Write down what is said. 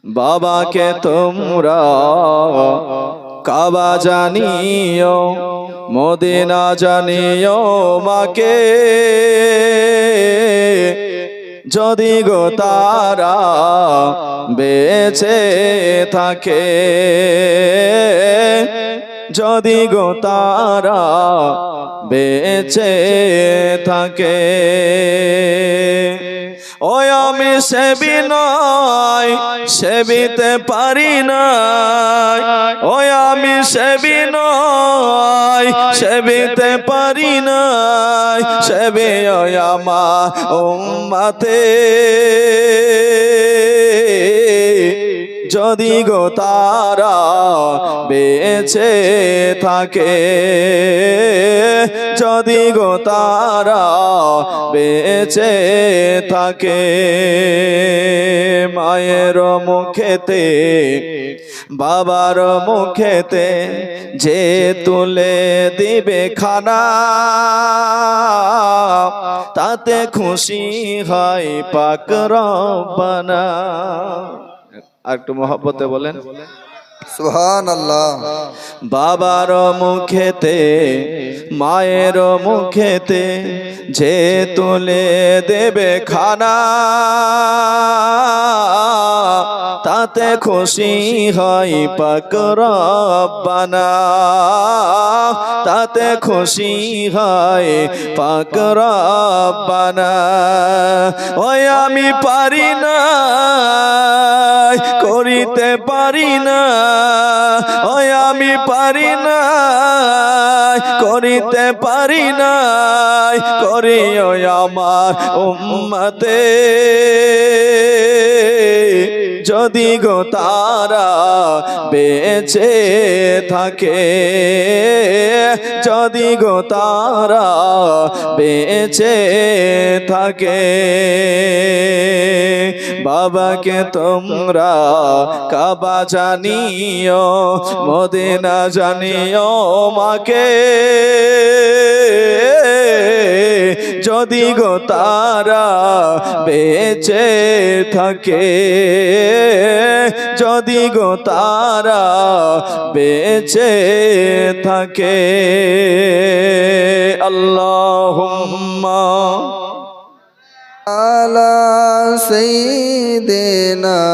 বাবাকে তোমরা কাবা জানিও, মদিনা জানিও মাকে। যদি গো তারা বেঁচে থাকে, যদি গো তারা বেঁচে থাকে। ওই আমি সেবি নয়, সেবিতে পারি নাই। ওই আমি সেবি নয়, সেবিতে পারি নাই। সেবে ওই আমার উম্মতে, যদি গো তারা বেঁচে থাকে, যদি গো তারা বেঁচে থাকে। মায়ের মুখেতে বাবার মুখেতে যে তুলে দিবে খানা, তাতে খুশি হয় পাক রব্বানা। আর একটু মহব্বতে বলেন সুবহানাল্লাহ। বাবার মুখেতে মায়ের মুখেতে যে তুলে দেবে খানা, তাতে খুশি হয় পাক রব্বানা, তাতে খুশি হয় পাক রব্বানা। ওই আমি পারি না, করিতে পারি না। ওই আমি পারি না, করিতে পারি না। করিও আমার উম্মতে, যদি গো তারা বেঁচে থাকে, যদি গো তারা বেঁচে থাকে। বাবাকে তোমরা কাবা জানিও, মদিনা জানিও মাকে। যদি গো তারা বেঁচে থাকে, যদি গো তারা বেঁচে থাকে। আল্লাহুম্মা আলা সাইয়্যিদিনা